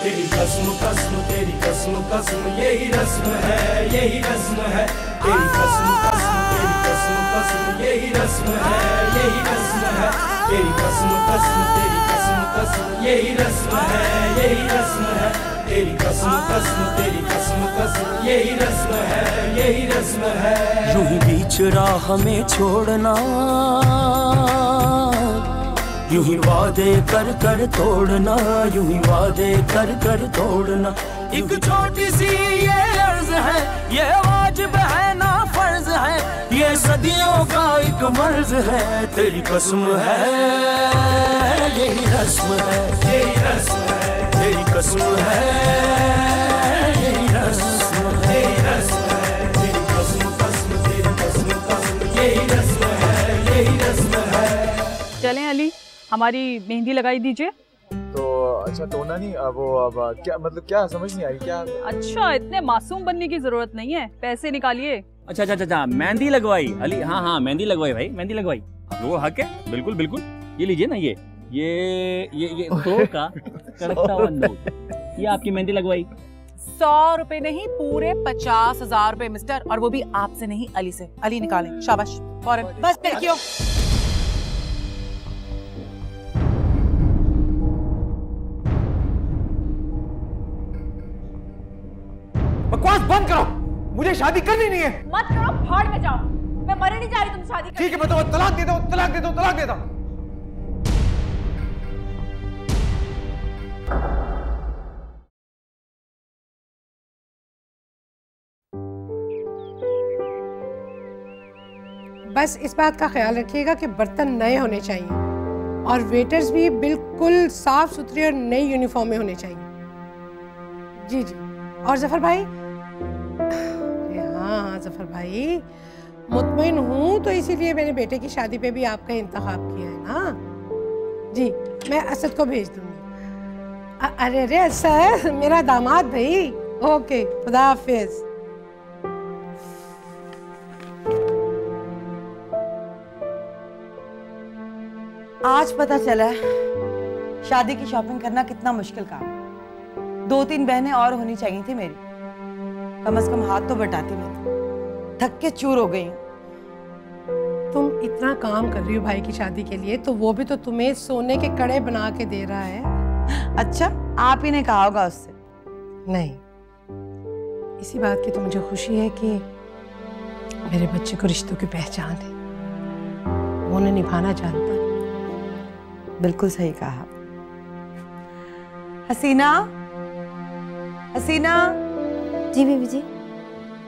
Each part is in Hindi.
तेरी कसम कसम तेरी कसम कसम यही रस्म है, यही रस्म है। तेरी कसम कसम तेरी कसम कसम यही रस्म है, यही रस्म है। तेरी कसम कसम तेरी कसम कसम यही रस्म है, यही रस्म है। तेरी कसम कसम तेरी कसम कसम यही रस्म है, यही रस्म है। यूं ही बीच राह में छोड़ना, यूं ही वादे कर कर तोड़ना, यूं ही वादे कर कर तोड़ना। एक छोटी सी ये अर्ज है, ये वाजिब है ना फर्ज है, ये सदियों का एक मर्ज है। तेरी कसम है यही रस्म है, यही रस्म है। तेरी कसम है यही रस्म है, यही रस्म है। तेरी कसम कसम तेरी कसम कसम यही रस्म है, यही रस्म है। चलें अली, हमारी मेहंदी लगाई दीजिए। तो अच्छा टोना नहीं वो अब क्या मतलब क्या समझ नहीं आई क्या? अच्छा, इतने मासूम बनने की जरूरत नहीं है, पैसे निकालिए। अच्छा अच्छा अच्छा, मेहंदी लगवाई अली? हाँ हाँ मेहंदी लगवाई भाई, मेहंदी लगवाई। वो हक है, बिल्कुल बिल्कुल। ये लीजिए ना, ये 100 का कड़कता हुआ नोट, ये आपकी मेहंदी लगवाई। 100 रुपए नहीं, पूरे 50,000 रुपए मिस्टर, और वो भी आपसे नहीं अली से। अली निकालें, शाबाश फौरन। बस फिर क्यों? बकवास बंद करो, मुझे शादी करनी नहीं है। मत करो, भाड़ में जाओ। मैं मरे नहीं जा रही तुम शादी ठीक है, मैं तो तलाक देता हूँ, तलाक देता हूँ, तलाक देता हूँ। बस इस बात का ख्याल रखिएगा कि बर्तन नए होने चाहिए और वेटर्स भी बिल्कुल साफ सुथरे और नई यूनिफॉर्म में होने चाहिए। जी जी। और जफर भाई, हाँ हाँ जफर भाई, मुतमईन हूँ तो इसीलिए मैंने बेटे की शादी पे भी आपका इंतखाब किया है ना। जी, मैं असद को भेज दूंगी। अरे अरे असद, मेरा दामाद भाई। ओके, खुदा हाफिज। आज पता चला शादी की शॉपिंग करना कितना मुश्किल काम है। 2-3 बहनें और होनी चाहिए थी मेरी, कम से कम हाथ तो बटाती मैं। थक के चूर हो गई। तुम इतना काम कर रही हो भाई की शादी के लिए, तो वो भी तो तुम्हें सोने के कड़े बना के दे रहा है। अच्छा, आप ही ने कहा होगा उससे? नहीं, इसी बात की तो मुझे खुशी है कि मेरे बच्चे को रिश्तों की पहचान है, वो उन्हें निभाना जानता है। बिल्कुल सही कहा। हसीना, हसीना। जी बीबी जी।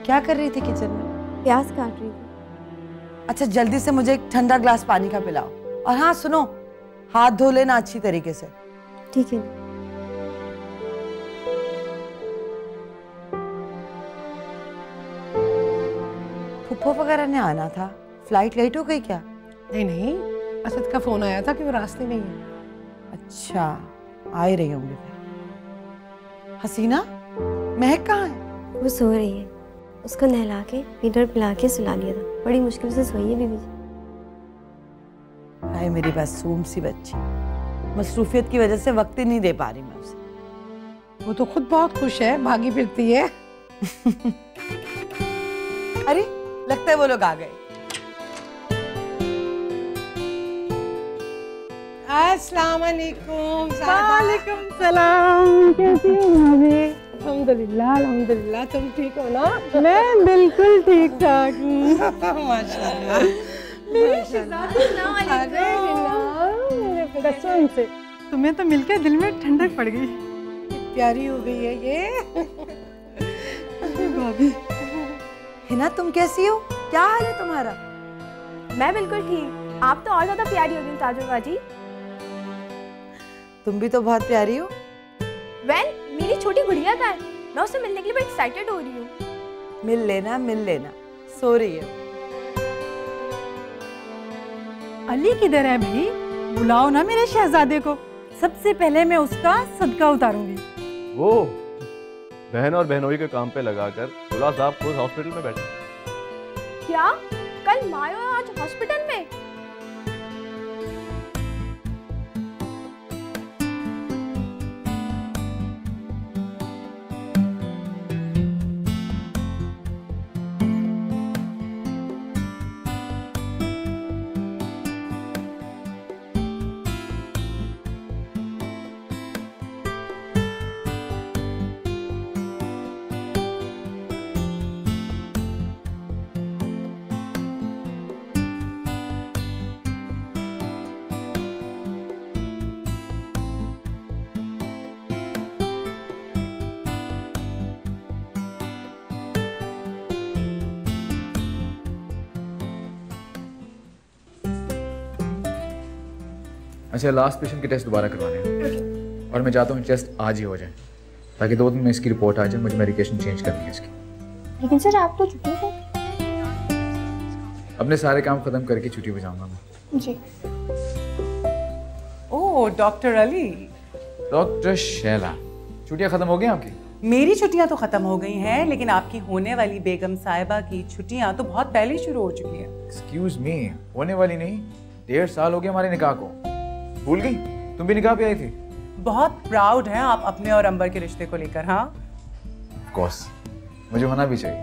क्या कर रही थी किचन में? प्याज काट रही थी। अच्छा, जल्दी से मुझे एक ठंडा ग्लास पानी का पिलाओ। और हाँ सुनो, हाथ धो लेना अच्छी तरीके से। ठीक है। फुफ्फो वगैरह ने आना था, फ्लाइट लेट हो गई क्या? नहीं नहीं, असद का फोन आया था कि वो रास्ते में ही है। अच्छा, आ ही रही होंगी फिर। हसीना, महक कहाँ है? वो सो रही है, उसको नहला के पीटर पिला के सुला लिया था, बड़ी मुश्किल से सोई है बीबी जी। हाय मेरी मासूम सी बच्ची, मसरूफियत की वजह से वक्त ही नहीं दे पा रही मैं उसे। वो तो खुद बहुत खुश है, भागी फिरती है। अरे लगता है वो लोग आ गए। अस्सलाम वालेकुम। वालेकुम सलाम। कैसी हो भाभी? अल्हम्दुलिल्लाह अल्हम्दुलिल्लाह। तुम ठीक हो ना? मैं बिल्कुल ठीक ठाक हूँ। माशाल्लाह। कसम से तुम्हें तो मिलकर दिल में ठंडक पड़ गई। प्यारी हो गई है ये। भाभी। हिना, तुम कैसी हो? क्या हाल है तुम्हारा? मैं बिल्कुल ठीक। आप तो और ज्यादा प्यारी हो गई ताजुल बाजी। तुम भी तो बहुत प्यारी हो। वेल, मेरी छोटी गुड़िया का है, मैं उससे मिलने के लिए बड़ी एक्साइटेड हो रही हूँ। मिल लेना मिल लेना, सो रही है। अली किधर है भाई? बुलाओ ना मेरे शहजादे को, सबसे पहले मैं उसका सदका उतारूंगी। वो बहन और बहनोई के काम पे लगाकर बुला साहब खुद हॉस्पिटल में बैठे। क्या? कल मायो आज हॉस्पिटल में? अच्छा, लास्ट पेशेंट के टेस्ट दोबारा करवाने हैं और मैं चाहता हूँ टेस्ट आज ही हो जाए ताकि 2 दिन में इसकी रिपोर्ट आ जाए। मुझे मेडिकेशन चेंज करनी है इसकी। लेकिन सर आप तो छुट्टी पे। अपने सारे काम खत्म करके छुट्टी पे जाऊंगा मैं। जी। ओह डॉक्टर अली। डॉक्टर शैला, छुट्टियां खत्म हो गई आपकी? मेरी छुट्टियां तो खत्म हो गई हैं, लेकिन आपकी होने वाली बेगम साहिबा की छुट्टियां तो बहुत पहले ही शुरू हो चुकी हैं। एक्सक्यूज मी, होने वाली नहीं, 1.5 साल हो गए हमारे निकाह को। भूल गई? तुम भी निकाह पे आई थी। बहुत प्राउड हैं आप अपने और अंबर के रिश्ते को लेकर। हाँ ऑफ कोर्स, मुझे होना भी चाहिए।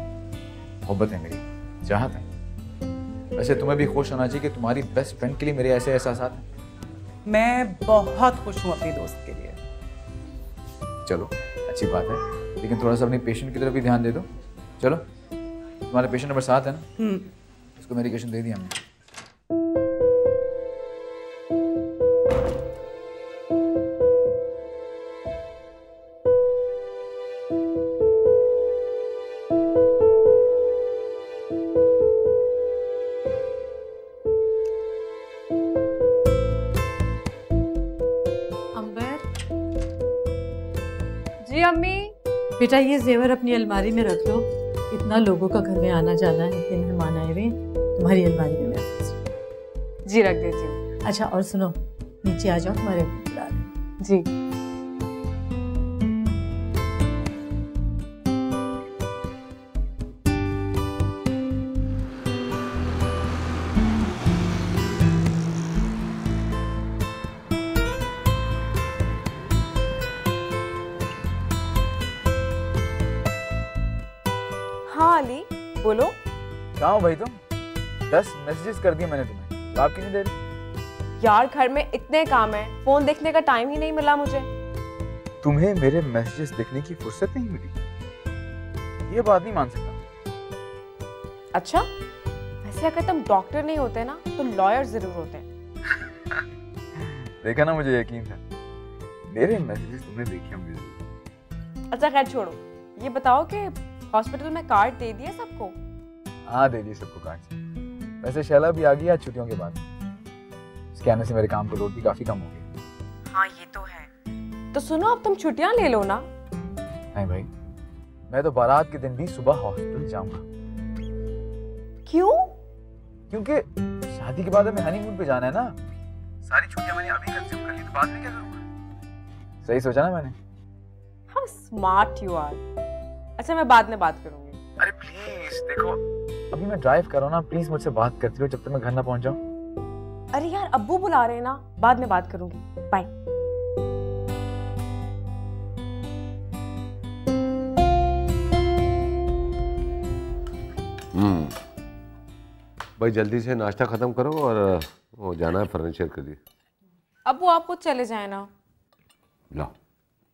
मोहब्बत है मेरी, चाहत है। वैसे तुम्हें भी खुश होना चाहिए कि तुम्हारी बेस्ट फ्रेंड के लिए मेरे ऐसे एहसास हैं। मैं बहुत खुश हूँ अपनी दोस्त के लिए। चलो अच्छी बात है, लेकिन थोड़ा सा अपनी पेशेंट की तरफ भी ध्यान दे दो। चलो, तुम्हारा पेशेंट नंबर 7 है ना, उसको मेडिकेशन दे दिया हमने। बेटा ये जेवर अपनी अलमारी में रख लो, इतना लोगों का घर में आना जाना है, इतने मेहमान आए हुए, तुम्हारी अलमारी में मैं। जी रख देती हूँ। अच्छा और सुनो, नीचे आ जाओ, तुम्हारे बुला रहे हैं। जी। हाँ अली बोलो। कहाँ हो भाई तुम? 10 मैसेजेस कर दिए मैंने तुम्हें, जवाब क्यों नहीं दे रही? यार घर में इतने काम है, फोन देखने का टाइम ही नहीं मिला मुझे। तुम्हें मेरे मैसेजेस देखने की फुर्सत नहीं मिली? ये बात नहीं मान सकता। अच्छा, वैसे अगर तुम डॉक्टर नहीं होते ना तो लॉयर जरूर होते। देखा ना, मुझे यकीन था। मेरे मैसेजेस तुमने देखे होंगे। अच्छा खैर छोड़ो, ये बताओ कि हॉस्पिटल में कार्ड दे दिए सबको? हाँ दे दिए सबको कार्ड। वैसे शैला भी आ गई आज छुट्टियों के बाद। इसके आने से मेरे काम का लोड भी काफी कम हो गया। हाँ ये तो है। तो सुनो, अब तुम छुट्टियां ले लो ना। नहीं भाई, मैं तो बारात के दिन भी सुबह हॉस्पिटल जाऊंगा। क्यों? क्योंकि शादी के बाद हमें हनीमून पे जाना है ना। सारी छुट्टियां मैंने अभी कंज्यूम कर ली, तो बाद में क्या करूंगा? सही सोचा ना मैंने? How smart you are. अच्छा मैं बाद में बात करूंगी। अरे प्लीज देखो, अभी मैं ड्राइव कर रहा हूँ ना, प्लीज मुझसे बात करती हो जब तक मैं घर ना पहुंच जाऊँ। अरे यार अब्बू बुला रहे हैं ना, बाद में बात करूंगी। बाय। भाई जल्दी से नाश्ता खत्म करो और वो जाना है फर्नीचर के लिए। अब्बू आप खुद चले जाए ना। लो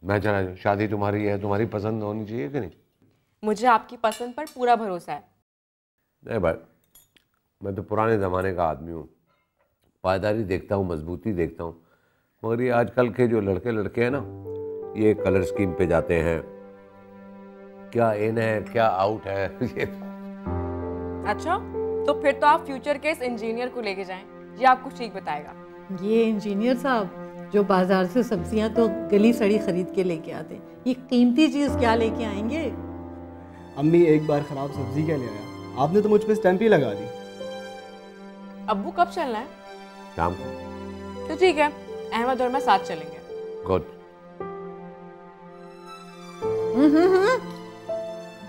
मैं चला जाऊँ, शादी तुम्हारी है, तुम्हारी पसंद होनी चाहिए कि नहीं? मुझे आपकी पसंद पर पूरा भरोसा है। नहीं भाई, मैं तो पुराने ज़माने का आदमी हूँ, पायदारी देखता हूँ, मजबूती देखता हूँ। मगर ये आजकल के जो लड़के हैं ना, ये कलर स्कीम पे जाते हैं, क्या इन है क्या आउट है। अच्छा तो फिर तो आप फ्यूचर के इस इंजीनियर को लेके जाएं, ये आपको ठीक बताएगा। ये इंजीनियर साहब जो बाजार से सब्जियां तो गली सड़ी खरीद के लेके आते हैं, ये कीमती चीज क्या लेके आएंगे? अम्मी एक बार खराब सब्जी क्या ले आया, आपने तो मुझ पे स्टैंप ही लगा दी। अब्बू कब चलना है? शाम को। तो ठीक है, अहमद और मैं साथ चलेंगे। गुड।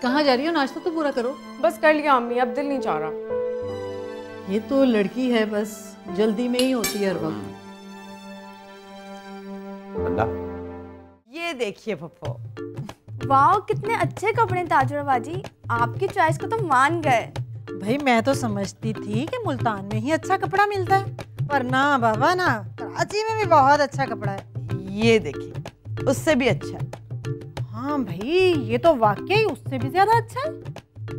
कहाँ जा रही हो? नाश्ता तो पूरा करो। बस कर लिया अम्मी, अब दिल नहीं चाह रहा। ये तो लड़की है, बस जल्दी में ही होती है हर वक्त। ये देखिए पप्पो। वाह कितने अच्छे कपड़े ताजुरा बाजी, आपकी चॉइस को तो मान गए। भाई मैं तो समझती थी कि मुल्तान में ही अच्छा कपड़ा मिलता है, पर ना बाबा ना, कराची में भी बहुत अच्छा कपड़ा है। ये देखिए, उससे भी अच्छा है। हाँ भाई ये तो वाकई उससे भी ज्यादा अच्छा है,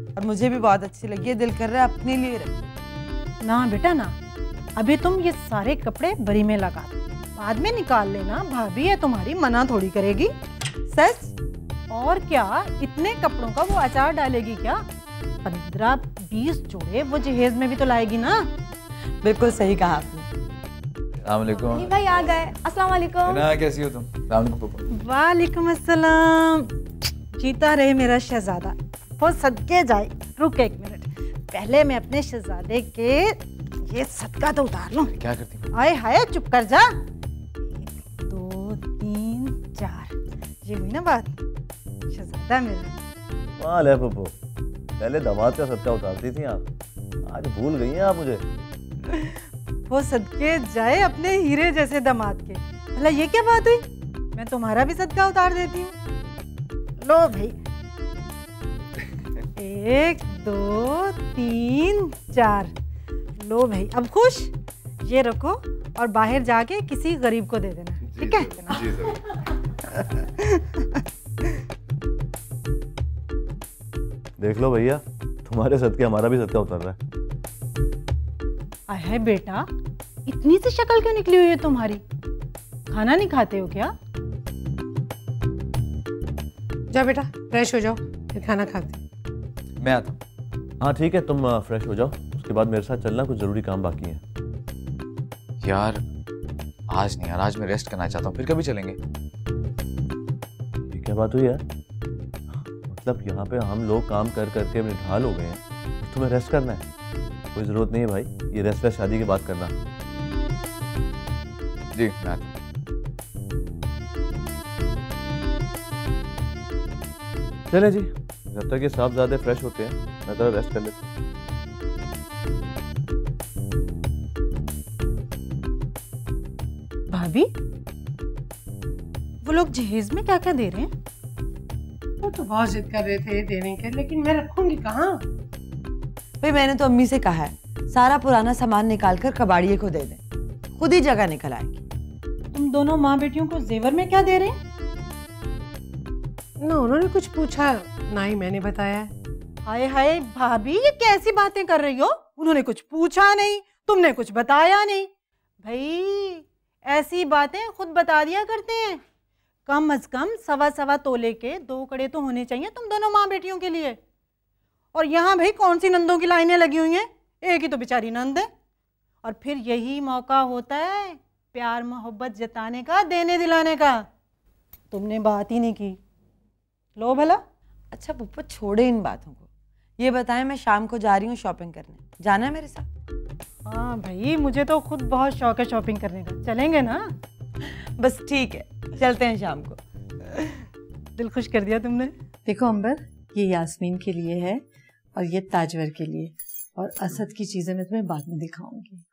और मुझे भी बहुत अच्छी लगी है। दिल कर रहा है अपने लिए रखिए। ना बेटा ना, अभी तुम ये सारे कपड़े बरी में लगा दो, बाद में निकाल लेना, भाभी है तुम्हारी, मना थोड़ी करेगी। सच? और क्या, इतने कपड़ों का वो अचार डालेगी क्या? 15-20 जोड़े वो जहेज में भी तो लाएगी ना। बिल्कुल सही कहा आपने। अस्सलाम वालेकुम। भाई आ गए। अस्सलाम वालेकुम। ना कैसी हो तुम? अस्सलाम वालेकुम पप्पू। वालेकुम अस्सलाम। जीता रहे मेरा शहजादा। वो सदके जाए। रुक एक मिनट, पहले मैं अपने शहजादे के ये सदका तो उतार लूं। क्या करती हो? आए हाय चुप कर जा। 1 2 3 4 ये हुई ना बात। शहजादा मेरा। कमाल है पप्पू, पहले दामाद का सदका उतारती थी आप, आज भूल गई हैं आप मुझे। वो सदके जाए अपने हीरे जैसे दामाद के। भला ये क्या बात हुई? मैं तुम्हारा भी सदका उतार देती हूँ। लो भाई, 1 2 3 4। लो भाई, अब खुश? ये रखो और बाहर जाके किसी गरीब को दे देना, ठीक है? जी जरूर। देख लो भैया, तुम्हारे सदके हमारा भी सदका उतर रहा है। अरे बेटा, इतनी सी शक्ल क्यों निकली हुई है तुम्हारी? खाना नहीं खाते हो क्या? जाओ बेटा, फ्रेश हो जाओ, फिर खाना खाते। मैं आता हूँ। हाँ ठीक है, तुम फ्रेश हो जाओ, उसके बाद मेरे साथ चलना, कुछ ज़रूरी काम बाकी है। यार आज नहीं यार, आज मैं रेस्ट करना चाहता हूँ, फिर कभी चलेंगे। ये क्या बात हुई यार? मतलब यहाँ पे हम लोग काम कर करके ढाल हो गए हैं, तुम्हें रेस्ट करना है? कोई ज़रूरत नहीं है भाई, ये रेस्ट शादी की बात करना। जी मैं आता हूँ। चले जी, जब तक ये साहबजादे फ्रेश होते हैं मैं तो रेस्ट कर लेता हूँ। भाभी, वो लोग जहेज में क्या क्या दे रहे हैं? वो तो बहुत जिद कर रहे थे देने के, लेकिन मैं रखूंगी कहाँ? भाई मैंने तो अम्मी से कहा है सारा पुराना सामान निकाल कर कबाड़िए को दे दें, खुद ही जगह निकल आएगी। तुम दोनों माँ बेटियों को जेवर में क्या दे रहे हैं? ना उन्होंने कुछ पूछा, ना ही मैंने बताया। हाय हाय भाभी, ये कैसी बातें कर रही हो? उन्होंने कुछ पूछा नहीं, तुमने कुछ बताया नहीं। भाई ऐसी बातें खुद बता दिया करते हैं। कम से कम 1.25 तोले के 2 कड़े तो होने चाहिए तुम दोनों माँ बेटियों के लिए। और यहाँ भाई कौन सी नंदों की लाइनें लगी हुई हैं? एक ही तो बेचारी नंद है। और फिर यही मौका होता है प्यार मोहब्बत जताने का, देने दिलाने का। तुमने बात ही नहीं की। लो भला। अच्छा पप्पू छोड़े इन बातों को, ये बताएं मैं शाम को जा रही हूँ शॉपिंग करने, जाना है मेरे साथ? हाँ भाई, मुझे तो खुद बहुत शौक है शॉपिंग करने का। चलेंगे ना? बस ठीक है, चलते हैं शाम को। दिल खुश कर दिया तुमने। देखो अंबर, ये यास्मीन के लिए है और ये ताजवर के लिए, और असद की चीजें मैं तुम्हें बाद में दिखाऊंगी।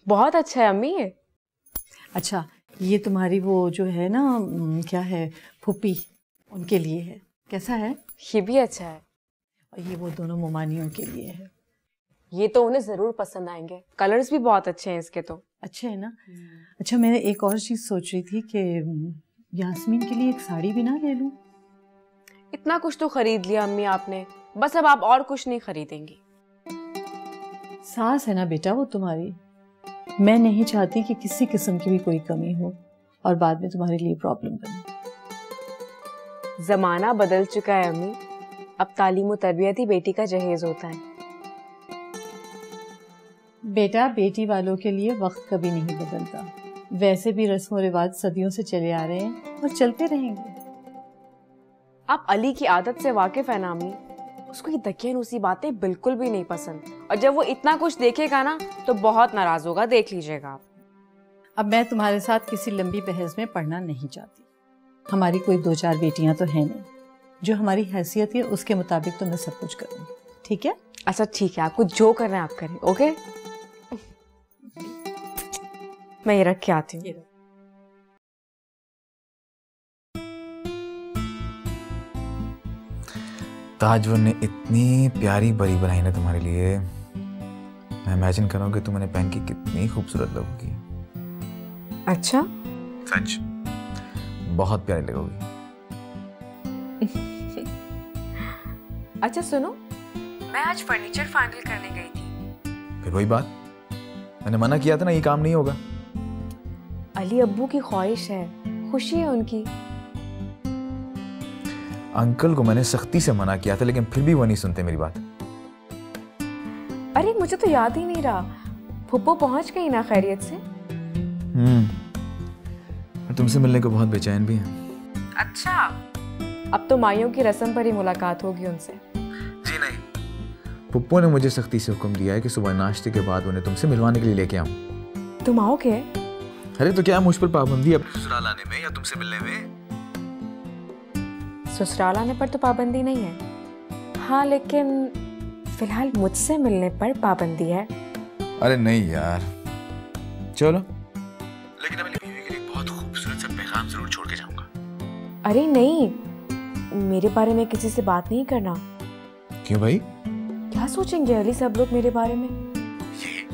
बहुत अच्छा है अम्मी ये। अच्छा, ये तुम्हारी वो जो है ना, क्या है, फूफी, उनके लिए है। कैसा है? ये भी अच्छा है। और ये वो दोनों मुमानियों के लिए है। ये तो उन्हें जरूर पसंद आएंगे, कलर्स भी बहुत अच्छे हैं इसके तो। अच्छे है ना? अच्छा, मैं एक और चीज सोच रही थी कि यास्मीन के लिए एक साड़ी भी ना ले लूं। इतना कुछ तो खरीद लिया अम्मी आपने, बस अब आप और कुछ नहीं खरीदेंगी। सास है ना बेटा वो तुम्हारी, मैं नहीं चाहती कि किसी किस्म की भी कोई कमी हो और बाद में तुम्हारे लिए प्रॉब्लम बने। जमाना बदल चुका है अम्मी, अब तालीम और तरबियत ही बेटी का जहेज होता है। बेटा, बेटी वालों के लिए वक्त कभी नहीं बदलता। वैसे भी रस्म और रिवाज सदियों से चले आ रहे हैं और चलते रहेंगे। आप अली की आदत से वाकिफ है ना अम्मी, उसको ये दकियानूसी बातें बिल्कुल भी नहीं पसंद, और जब वो इतना कुछ देखेगा ना तो बहुत नाराज होगा, देख लीजिएगा आप। अब मैं तुम्हारे साथ किसी लंबी बहस में पढ़ना नहीं चाहती। हमारी कोई 2-4 बेटियां तो हैं नहीं, जो हमारी हैसियत है उसके मुताबिक तो मैं सब कुछ करूँगी, ठीक है? अच्छा ठीक है, आपको जो करना है आप करें, ओके? मैं ये रख के आती हूँ। ताजवर ने इतनी प्यारी बरी बनाई ना तुम्हारे लिए, मैं इमेजिन कर रहा हूँ कि तुम उन्हें पहन के कितनी खूबसूरत लगोगी। अच्छा? सच, बहुत प्यारी लगोगी। अच्छा सुनो, मैं आज फर्नीचर फाइनल करने गई थी। फिर वही बात, मैंने मना किया था ना, ये काम नहीं होगा। अली अब्बू की ख्वाहिश है, खुशी है उनकी। अंकल को मैंने सख्ती से मना किया था, लेकिन फिर भी वो नहीं सुनते मेरी बात। अरे मुझे तो याद ही नहीं रहा, फुप्पो पहुंच गई ना खैरियत से? और तुमसे मिलने को बहुत बेचैन भी है। अच्छा, अब तो माइयों की रस्म पर ही मुलाकात होगी उनसे। जी नहीं, पुप्पो ने मुझे सख्ती से हुक्म दिया है कि सुबह नाश्ते के बाद उन्हें तुमसे मिलवाने के लिए लेके आऊं। तुम आओगे? अरे तो क्या मुझ पर पाबंदी है ससुराल आने में या तुमसे मिलने में? ससुराल आने पर तो पाबंदी नहीं है, हाँ लेकिन फिलहाल मुझसे मिलने पर पाबंदी है। अरे नहीं यार, चलो, लेकिन अपनी बीवी के लिए बहुत खूबसूरत सा पैगाम जरूर छोड़ के जाऊंगा। अरे नहीं, मेरे बारे में किसी से बात नहीं करना। क्यों भाई? क्या सोचेंगे अली सब लोग मेरे बारे में? ये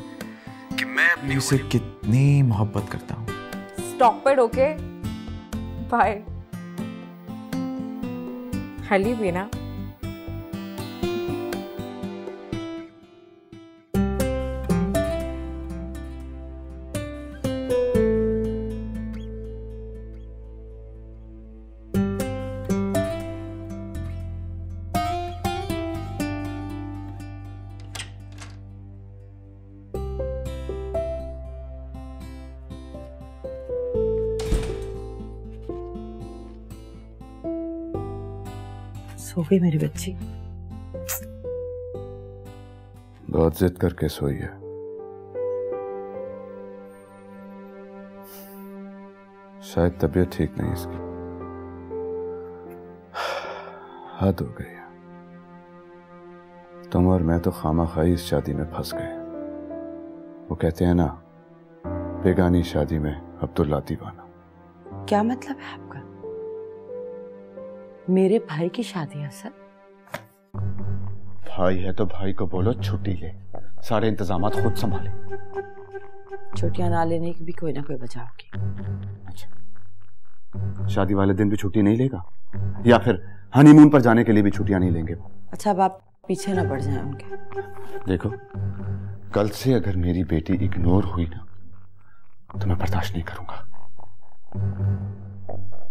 कि मैं अपनी से कितनी मोहब्बत करता हूँ। Stop it, okay? Bye. Ali भी ना। सो गई मेरी बच्ची? बहुत जिद करके सोई है। शायद तबीयत ठीक नहीं इसकी। हद हो गई है। तुम और मैं तो खामाखाई इस शादी में फंस गए। वो कहते हैं ना, बेगानी शादी में अब्दुल्ला दीवाना। क्या मतलब है आपका? मेरे भाई की शादी है सर? भाई है तो भाई को बोलो छुट्टी ले, सारे इंतजामात खुद संभाले। छुट्टियां ना लेने की भी कोई ना कोई वजह होगी। अच्छा, शादी वाले दिन भी छुट्टी नहीं लेगा या फिर हनीमून पर जाने के लिए भी छुट्टियां नहीं लेंगे? अच्छा, अब आप पीछे ना पड़ जाएं उनके। देखो, कल से अगर मेरी बेटी इग्नोर हुई ना तो मैं बर्दाश्त नहीं करूंगा।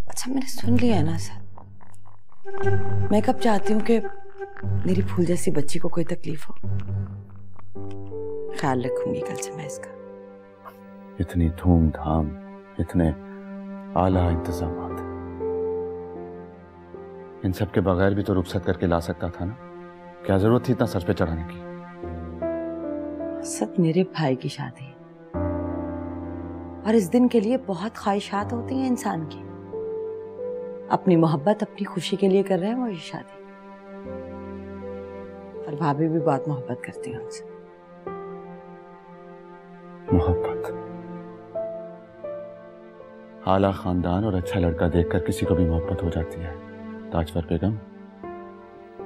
अच्छा, मैंने सुन लिया है ना सर। मैं कब चाहती हूँ कि मेरी फूल जैसी बच्ची को कोई तकलीफ हो। ख्याल रखूंगी कल से मैं इसका। इतनी धूमधाम, इतने आला इंतजामात, इन सब के बगैर भी तो रुखसत करके ला सकता था ना। क्या जरूरत थी इतना सर पे चढ़ाने की? सब मेरे भाई की शादी है और इस दिन के लिए बहुत ख्वाहिशात होती हैं इंसान की। अपनी मोहब्बत, अपनी खुशी के लिए कर रहे हैं वो ये शादी। और भाभी भी बहुत मोहब्बत करती हैं उनसे। मोहब्बत, आला खानदान और अच्छा लड़का देखकर किसी को भी मोहब्बत हो जाती है ताजवर बेगम।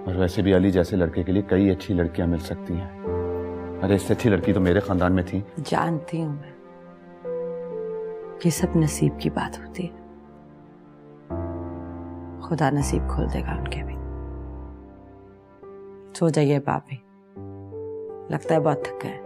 और वैसे भी अली जैसे लड़के के लिए कई अच्छी लड़कियां मिल सकती हैं। अरे इससे अच्छी लड़की तो मेरे खानदान में थी। जानती हूं मैं, ये सब नसीब की बात होती है। खुदा नसीब खोल देगा उनके भी। सो जाइए भाभी, लगता है बहुत थक गए।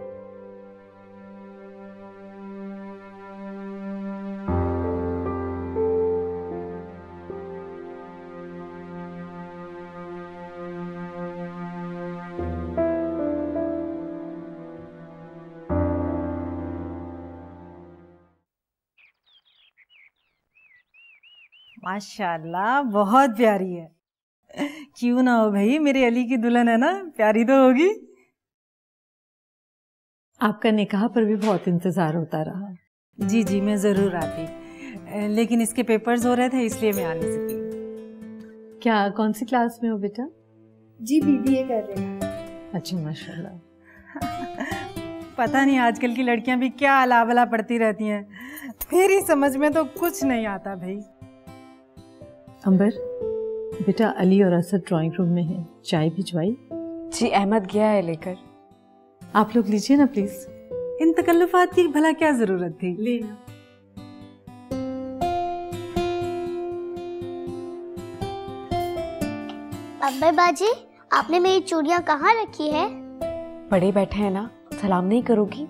माशाल्लाह, बहुत प्यारी है। क्यों ना हो भाई, मेरे अली की दुल्हन है ना, प्यारी तो होगी। आपका निकाह पर भी बहुत इंतजार होता रहा। जी जी, मैं जरूर आती, लेकिन इसके पेपर्स हो रहे थे इसलिए मैं आ नहीं सकी। क्या कौन सी क्लास में हो बेटा? जी BBA कर रहे हैं। अच्छा, माशाल्लाह। पता नहीं आजकल की लड़कियां भी क्या अलावला पढ़ती रहती हैं, मेरी समझ में तो कुछ नहीं आता भाई। अंबर बेटा, अली और असद ड्राइंग रूम में हैं, चाय भिजवाई? जी, अहमद गया है लेकर। आप लोग लीजिए ना प्लीज। इन तकल्लुफात की भला क्या जरूरत थी? लेना। अब्बा बाजी, आपने मेरी चूड़ियां कहाँ रखी है? बड़े बैठे हैं ना, सलाम नहीं करोगी?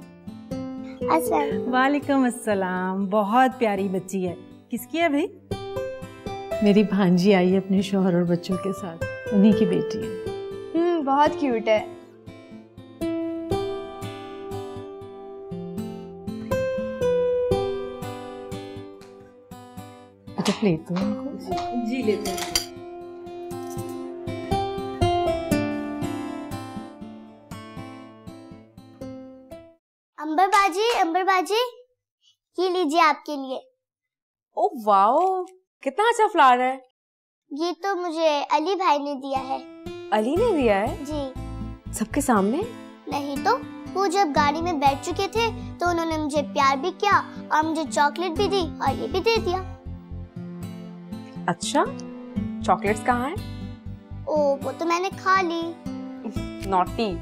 वालेकुम अस्सलाम। बहुत प्यारी बच्ची है। किसकी है भाई? मेरी भांजी आई है अपने शौहर और बच्चों के साथ, उन्हीं की बेटी है। बहुत क्यूट है। तो प्लेट दो उनको। जी लेते हैं। अंबर बाजी, ये लीजिए आपके लिए। ओ वाओ, कितना अच्छा फ्लावर है। ये तो मुझे अली भाई ने दिया है। अली ने दिया है? जी। सबके सामने? नहीं तो, वो जब गाड़ी में बैठ चुके थे तो उन्होंने मुझे प्यार भी किया और मुझे चॉकलेट भी दी और ये भी दे दिया। अच्छा, चॉकलेट्स कहाँ है? ओ, वो तो मैंने खा ली। नॉटी।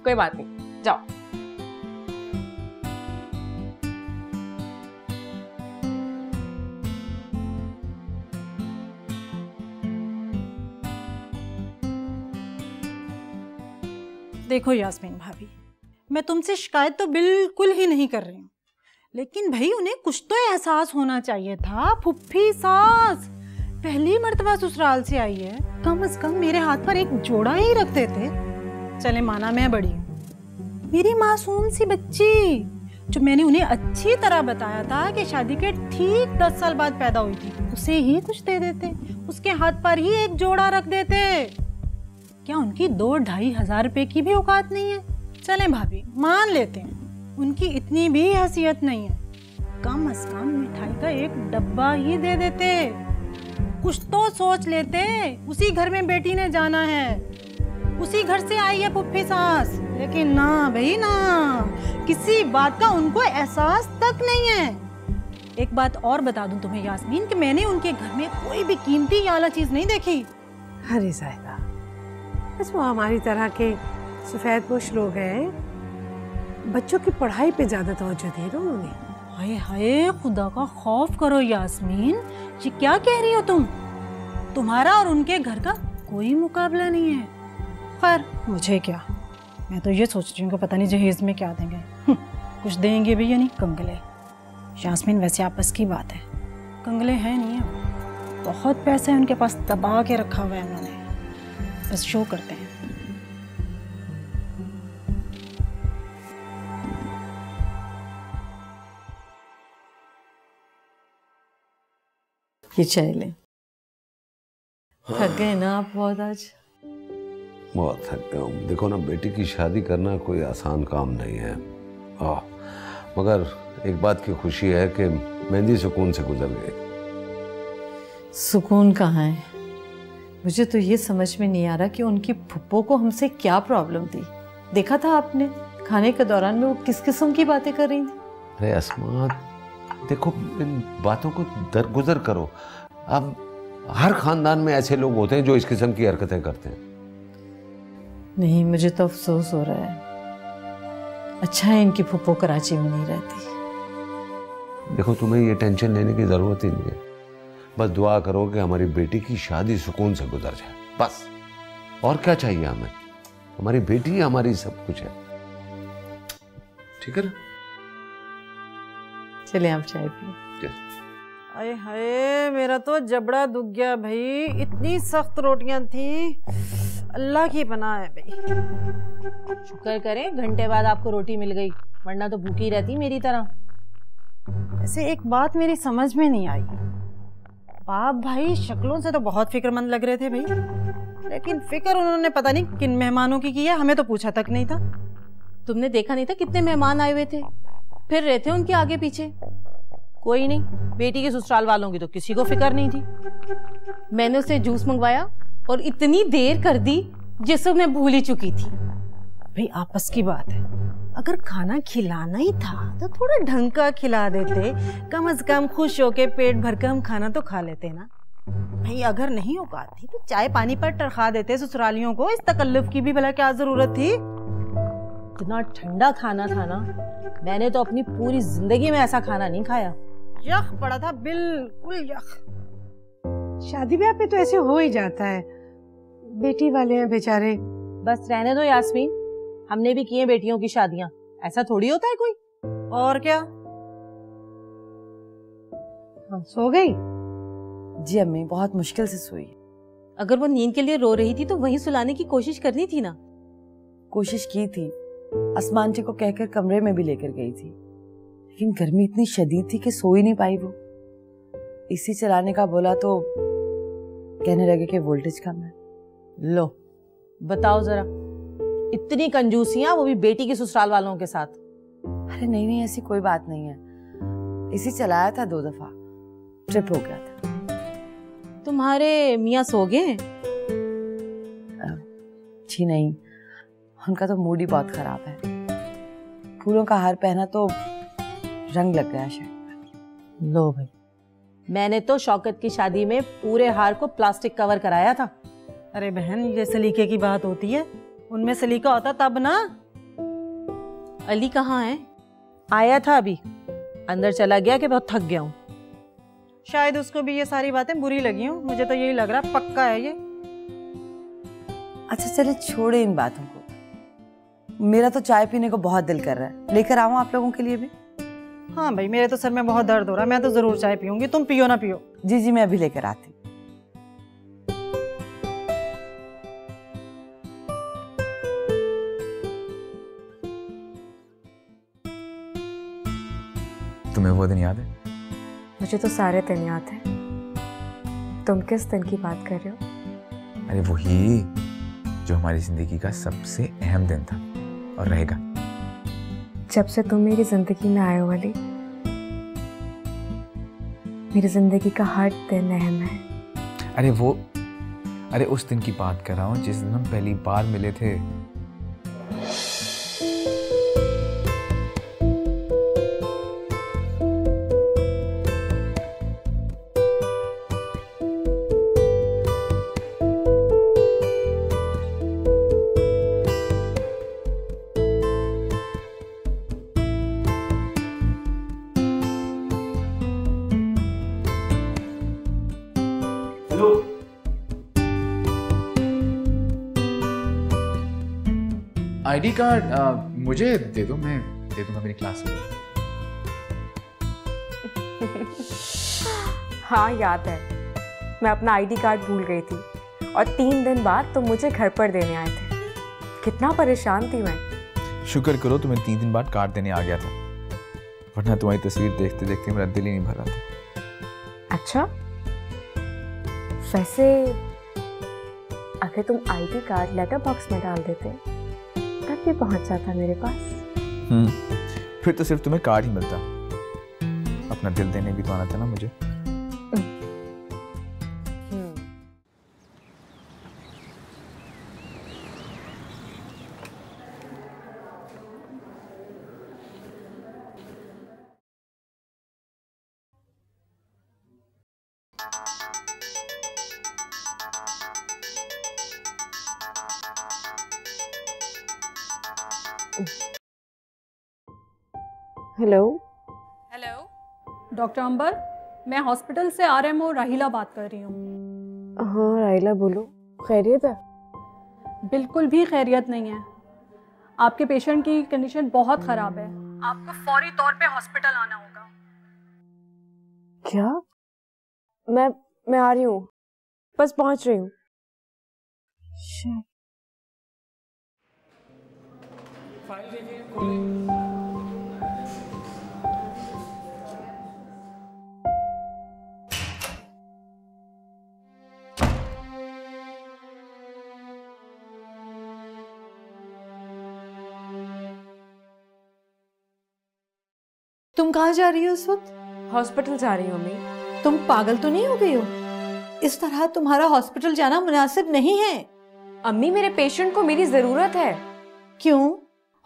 कोई बात नहीं, जाओ। देखो यास्मीन भाभी, मैं तुमसे शिकायत तो बिल्कुल ही नहीं कर रही हूँ, लेकिन भाई उन्हें कुछ तो एहसास होना चाहिए था। फुफ्फी सास पहली मर्तबा ससुराल से आई है, कम से कम मेरे हाथ पर एक जोड़ा ही रख देते। चले माना मैं बड़ी हूँ, मेरी मासूम सी बच्ची जो मैंने उन्हें अच्छी तरह बताया था कि शादी के ठीक 10 साल बाद पैदा हुई थी, उसे ही कुछ दे देते, उसके हाथ पर ही एक जोड़ा रख देते। क्या उनकी 2-2.5 हजार रुपए की भी औकात नहीं है? चलें भाभी, मान लेते हैं उनकी इतनी भी हैसियत नहीं है, कम से कम मिठाई का एक डब्बा ही दे देते, कुछ तो सोच लेते। उसी घर में बेटी ने जाना है, उसी घर से आई है पुप्पी सास, लेकिन ना भाई ना, किसी बात का उनको एहसास तक नहीं है। एक बात और बता दूं तुम्हें यास्मीन, कि मैंने उनके घर में कोई भी कीमती या आला चीज नहीं देखी। अरे जायदा, बस वो हमारी तरह के सफेदपोश लोग हैं, बच्चों की पढ़ाई पे ज्यादा तवज्जो दे रहे उन्हें। हाय हाय, खुदा का खौफ करो यास्मीन, ये क्या कह रही हो तुम? तुम्हारा और उनके घर का कोई मुकाबला नहीं है। खैर मुझे क्या, मैं तो ये सोच रही हूँ कि पता नहीं जहेज में क्या देंगे। कुछ देंगे भी या नहीं, कंगले। यास्मीन वैसे आपस की बात है, कंगले हैं नहीं है, बहुत पैसे हैं उनके पास, दबा के रखा हुआ है उन्होंने, बस शो करते हैं। ये चाय लें। थक गए ना आप बहुत आज? बहुत थक गया हूँ। देखो ना, बेटी की शादी करना कोई आसान काम नहीं है, मगर एक बात की खुशी है कि मेहंदी सुकून से गुजर गई। सुकून कहाँ है? मुझे तो ये समझ में नहीं आ रहा कि उनकी फुप्पो को हमसे क्या प्रॉब्लम थी। देखा था आपने खाने के दौरान में वो किस किस्म की बातें कर रही थी? अरे अस्मा, देखो इन बातों को दरगुजर करो। अब हर खानदान में ऐसे लोग होते हैं जो इस किस्म की हरकतें करते हैं। नहीं, मुझे तो अफसोस हो रहा है। अच्छा है इनकी फुप्पो कराची में नहीं रहती। देखो, तुम्हें ये टेंशन लेने की जरूरत ही नहीं है, बस दुआ करो कि हमारी बेटी की शादी सुकून से गुजर जाए, बस। और क्या चाहिए हमें? हमारी बेटी हमारी सब कुछ है, ठीक है ना? चलिए आप चाय पिए। अरे हाय, मेरा तो जबड़ा दुख गया भाई, इतनी सख्त रोटियां थी, अल्लाह की पनाह है भाई। शुक्र करें घंटे बाद आपको रोटी मिल गई, वरना तो भूखी रहती मेरी तरह। ऐसे एक बात मेरी समझ में नहीं आई, बाप भाई शक्लों से तो बहुत फिक्रमंद लग रहे थे भाई, लेकिन फिक्र उन्होंने पता नहीं किन मेहमानों की है, हमें तो पूछा तक नहीं था। तुमने देखा नहीं था कितने मेहमान आए हुए थे, फिर रहे थे उनके आगे पीछे। कोई नहीं, बेटी के ससुराल वालों की तो किसी को फिक्र नहीं थी। मैंने उससे जूस मंगवाया और इतनी देर कर दी जिससे मैं भूल ही चुकी थी। भाई आपस की बात है, अगर खाना खिलाना ही था तो थोड़ा ढंग का खिला देते, कम से कम खुश होके पेट भर के हम खाना तो खा लेते ना भाई। अगर नहीं औकात थी तो चाय पानी पर टरखा देते ससुरालियों को, इस तकल्लुफ की भी भला क्या जरूरत थी? इतना ठंडा खाना था ना, मैंने तो अपनी पूरी जिंदगी में ऐसा खाना नहीं खाया। यख पड़ा था, बिल्कुल यख। शादी ब्याह पे तो ऐसे हो ही जाता है, बेटी वाले हैं बेचारे। बस रहने दो यास्मीन, हमने भी किए बेटियों की शादियां, ऐसा थोड़ी होता है कोई। और क्या? हाँ, सो गई? जी अम्मी, बहुत मुश्किल से सोई। अगर वो नींद के लिए रो रही थी तो वहीं सुलाने की कोशिश करनी थी ना। कोशिश की थी, आसमान जी को कहकर कमरे में भी लेकर गई थी, लेकिन गर्मी इतनी शदीद थी कि सो ही नहीं पाई वो। एसी चलाने का बोला तो कहने लगे कि वोल्टेज कम है। लो बताओ जरा, इतनी कंजूसियां, वो भी बेटी के ससुराल वालों के साथ। अरे नहीं नहीं, ऐसी कोई बात नहीं है। एसी चलाया था 2 दफा, ट्रिप हो गया था। तुम्हारे मियाँ सो गए? जी नहीं, उनका तो मूड ही बहुत खराब है। फूलों का हार पहना तो रंग लग गया शायद। लो भाई, मैंने तो शौकत की शादी में पूरे हार को प्लास्टिक कवर कराया था। अरे बहन, ये सलीके की बात होती है, उनमें सलीका होता तब ना। अली कहाँ है? आया था अभी, अंदर चला गया कि बहुत थक गया हूँ। शायद उसको भी ये सारी बातें बुरी लगी हूँ, मुझे तो यही लग रहा, पक्का है ये। अच्छा चले, छोड़े इन बातों को। मेरा तो चाय पीने को बहुत दिल कर रहा है, लेकर आऊं आप लोगों के लिए भी? हाँ भाई, मेरे तो सर में बहुत दर्द हो रहा है, मैं तो जरूर चाय पीऊंगी, तुम पियो ना पियो। जी जी, मैं अभी लेकर आती। तुम्हें वो दिन याद है? मुझे तो सारे दिन याद है। तुम किस दिन की बात कर रहे हो? अरे वही जो हमारी जिंदगी का सबसे अहम दिन था और रहेगा। जब से तुम मेरी जिंदगी में आए हो अली, मेरी जिंदगी का हर दिन अहम है। अरे उस दिन की बात कर रहा हूँ जिस दिन हम पहली बार मिले थे। आईडी कार्ड मुझे दे दो, मैं दे दूंगा मेरी क्लास में। हाँ याद है, मैं अपना आईडी कार्ड भूल गई थी और 3 दिन बाद तुम मुझे घर पर देने आए थे। कितना परेशान थी मैं। शुक्र करो तुम्हें 3 दिन बाद कार्ड देने आ गया था, वरना तुम्हारी तस्वीर देखते देखते मेरा दिल ही नहीं भर रहा था। अच्छा, वैसे अगर तुम आईडी कार्ड लेटर बॉक्स में डाल देते तब भी पहुंच जाता मेरे पास। फिर तो सिर्फ तुम्हें कार्ड ही मिलता, अपना दिल देने भी तो आना था ना मुझे। हेलो। डॉक्टर अंबर, मैं हॉस्पिटल से आरएमओ राहिला बात कर रही हूँ। हाँ राहिला बोलो, खैरियत है? बिल्कुल भी खैरियत नहीं है। आपके पेशेंट की कंडीशन बहुत खराब है, आपको फौरी तौर पे हॉस्पिटल आना होगा। क्या? मैं आ रही हूँ, बस पहुंच रही हूँ। तुम कहाँ जा रही हो इस वक्त? हॉस्पिटल जा रही हूँ अम्मी। तुम पागल तो नहीं हो गई हो? इस तरह तुम्हारा हॉस्पिटल जाना मुनासिब नहीं है। अम्मी, मेरे पेशेंट को मेरी जरूरत है। क्यों?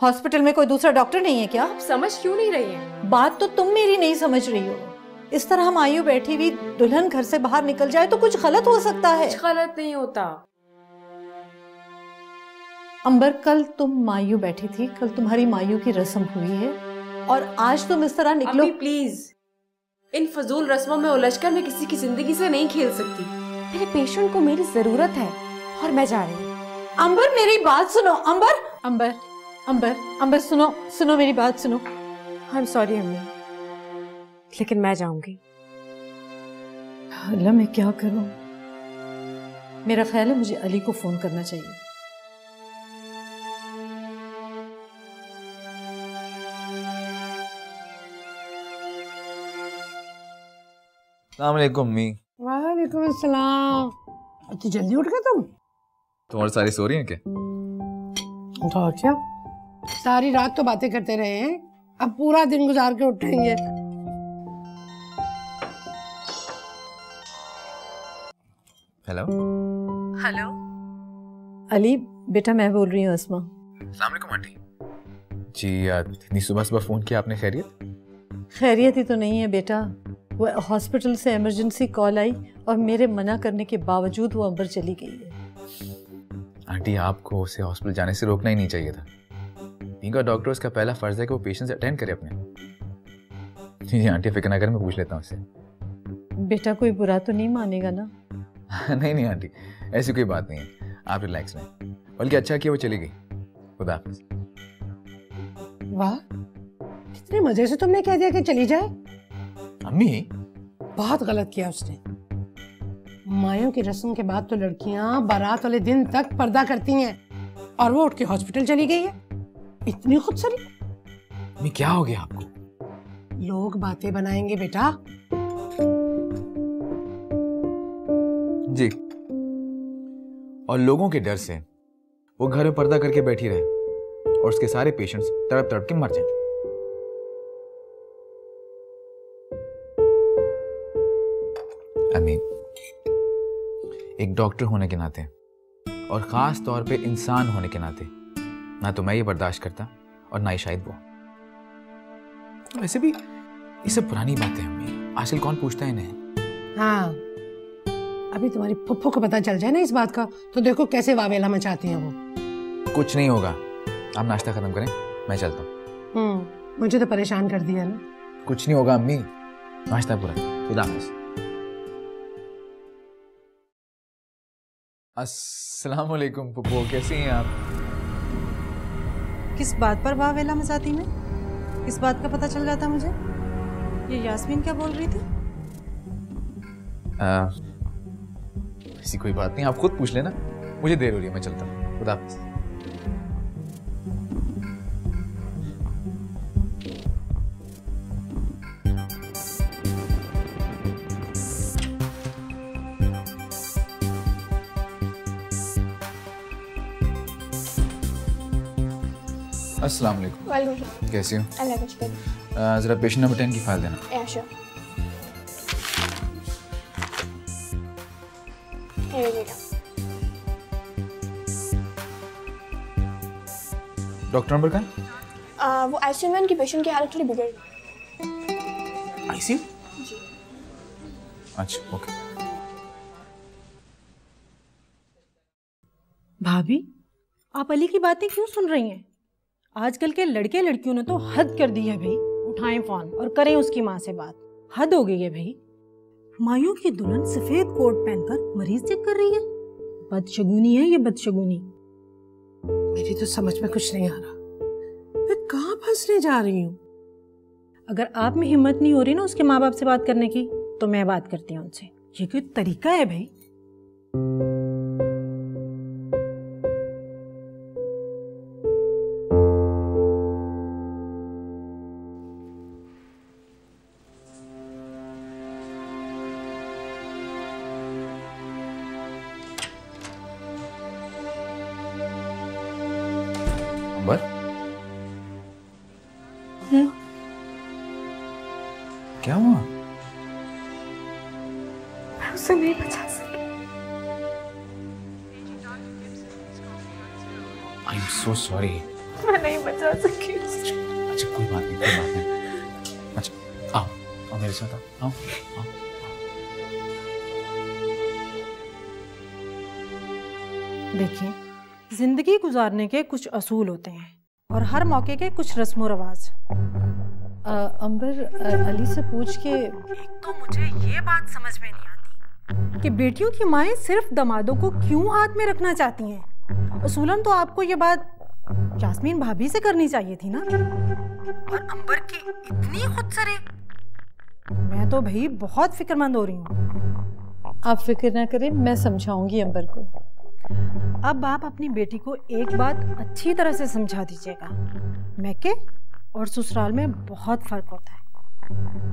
हॉस्पिटल में कोई दूसरा डॉक्टर नहीं है क्या? आप समझ क्यों नहीं रही हैं? बात तो तुम मेरी नहीं समझ रही हो। इस तरह मायूं बैठी हुई दुल्हन घर से बाहर निकल जाए तो कुछ गलत हो सकता है। कुछ गलत नहीं होता। अंबर, कल तुम मायूं बैठी थी, कल तुम्हारी मायूं की रस्म हुई है और आज तुम इस तरह निकलो। अम्मी प्लीज, इन फजूल रस्मों में उलझकर मैं किसी की जिंदगी से नहीं खेल सकती। मेरे पेशेंट को मेरी जरूरत है और मैं जा रही हूँ। अंबर, मेरी बात सुनो। अंबर अंबर अंबर अंबर, सुनो सुनो, मेरी बात सुनो। आई एम सॉरी अम्मी, लेकिन मैं जाऊंगी। अल्लाह, मैं क्या करूं? मेरा ख्याल है मुझे अली को फोन करना चाहिए। अस्सलाम वालेकुम अम्मी। वालेकुम अस्सलाम। इतनी जल्दी उठ गए तुम? तुम्हारी सारी सो रही हैं क्या? तो और क्या, सारी रात तो बातें करते रहे हैं, अब पूरा दिन गुजार के उठेंगे। हेलो हेलो अली बेटा, मैं बोल रही हूँ अस्मा। अस्सलाम वालेकुम आंटी जी। इतनी सुबह सुबह फ़ोन किया आपने? खैरियत? खैरियत ही तो नहीं है बेटा, वो हॉस्पिटल से इमरजेंसी कॉल आई और मेरे मना करने के बावजूद वो अंबर चली गई है। आंटी आपको उसे हॉस्पिटल जाने से रोकना ही नहीं चाहिए था। बीइंग अ डॉक्टर उसका पहला फर्ज है कि वो पेशेंट अटेंड करे अपने। जी आंटी फिक्र ना करें, मैं पूछ लेता हूँ उससे। बेटा कोई बुरा तो नहीं मानेगा ना? नहीं नहीं आंटी, ऐसी कोई बात नहीं है, आप रिलैक्स रहें। बल्कि अच्छा किया वो चली गई। खुदा हाफिज़। वाह, कितने मजे से तुमने कह दिया कि चली जाए। अम्मी बहुत गलत किया उसने। मायों की रस्म के बाद तो लड़कियां बारात वाले दिन तक पर्दा करती हैं, और वो उठ के हॉस्पिटल चली गई है। इतनी खुदसरी। अम्मी क्या हो गया आपको? लोग बातें बनाएंगे बेटा। जी, और लोगों के डर से वो घर में पर्दा करके बैठी रहे और उसके सारे पेशेंट्स तड़प तड़प के मर जाए। अमीन, एक डॉक्टर होने के नाते और खास तौर पे इंसान होने के नाते ना तो मैं ये बर्दाश्त करता और ना ही शायद वो। वैसे भी ये सब पुरानी बातें अम्मी, आजकल कौन पूछता है इन्हें। हाँ, अभी तुम्हारी फुफ्फो को पता चल जाए ना इस बात का, तो देखो कैसे वावेला मचाती है वो। कुछ नहीं होगा, आप नाश्ता खत्म करें, मैं चलता हूँ। मुझे तो परेशान कर दिया ना। कुछ नहीं होगा अम्मी, नाश्ता पूरा। खुदा हाफिज़। अस्सलाम वालेकुम पुप्पो, कैसी हैं आप? किस बात पर वावेला मचाती में? किस बात का पता चल जाता मुझे? ये यास्मीन क्या बोल रही थी? ऐसी कोई बात नहीं, आप खुद पूछ लेना। मुझे देर हो रही है, मैं चलता हूँ। खुदा हाफिज़। अस्सलाम वालेकुम। वालेकुम। कैसी हो? अल्लाह का शुक्र। जरा पेशेंट नंबर 10 की फाइल देना। या श्योर। ये बेटा। डॉक्टर नंबर का? वो आईसीयू में उनकी पेशेंट की हालत थोड़ी बिगड़ गई। आईसीयू? जी। अच्छा, ओके। भाभी, आप अली की बातें क्यों सुन रही हैं? आजकल के लड़के लड़कियों ने तो हद कर दी है भाई। उठाएं फोन और करें उसकी माँ से बात। हद हो गई है भाई। मायूं की दुल्हन सफेद कोट पहनकर मरीज चेक कर रही है। बदशगुनी है ये, बदशगुनी। मेरी तो समझ में कुछ नहीं आ रहा, मैं कहाँ फंसने जा रही हूँ। अगर आप में हिम्मत नहीं हो रही ना उसके माँ बाप से बात करने की, तो मैं बात करती हूँ उनसे। ये कोई तरीका है भाई? क्या हुआ? मैं उसे नहीं बचा सकी। I am so sorry. मैं नहीं बचा सकी। अच्छा कोई बात नहीं, कोई बात नहीं। अच्छा आओ, आओ मेरे साथ आओ, आओ, आओ। देखिए, जिंदगी गुजारने के कुछ असूल होते हैं और हर मौके के कुछ रस्म व रवाज। अंबर अली से पूछ के। तो मुझे ये बात समझ में नहीं आती कि बेटियों की माएं सिर्फ दामादों को क्यों हाथ में रखना चाहती हैं। असूलन तो आपको ये बात यास्मीन भाभी से करनी चाहिए थी ना। और अंबर की इतनी खुदसरी। मैं तो भाई बहुत फिक्रमंद हो रही हूँ। आप फिक्र ना करें, मैं समझाऊंगी अंबर को। अब आप अपनी बेटी को एक बात अच्छी तरह से समझा दीजिएगा, मैके और ससुराल में बहुत फर्क होता है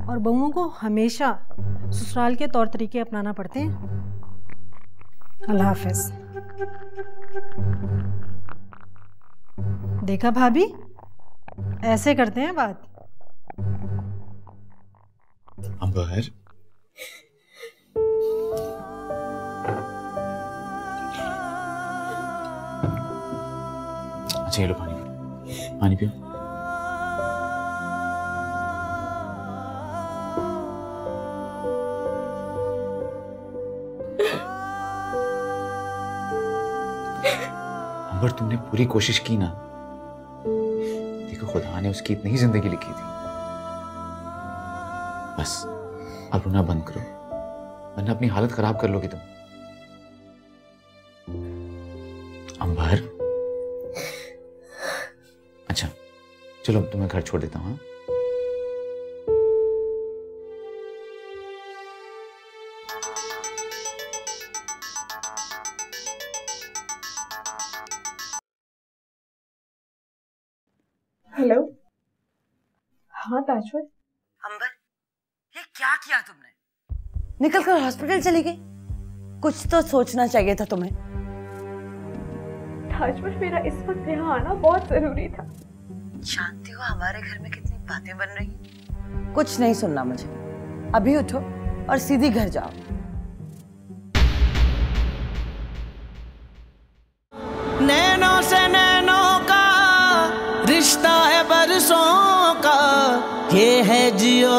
और बहुओं को हमेशा ससुराल के तौर तरीके अपनाना पड़ते हैं। अल्लाह हाफिज। देखा भाभी, ऐसे करते हैं बात। अंबर, अच्छा ये लो पानी, पानी पियो। अंबर, तुमने पूरी कोशिश की ना। देखो खुदा ने उसकी इतनी ही जिंदगी लिखी थी। बस अब रोना बंद करो, वरना अपनी हालत खराब कर लोगी तुम। अंबर, अच्छा चलो तुम्हें घर छोड़ देता हूँ। हेलो, हाँ ताजपुर। अंबर, ये क्या किया तुमने? निकल कर हॉस्पिटल चली गई। कुछ तो सोचना चाहिए था तुम्हें। ताजपुर, मेरा इस वक्त यहाँ आना बहुत जरूरी था। जानती हो हमारे घर में कितनी बातें बन रही? कुछ नहीं सुनना मुझे। अभी उठो और सीधी घर जाओ। नैनों से नैनों का रिश्ता है बरसों का, ये है जियो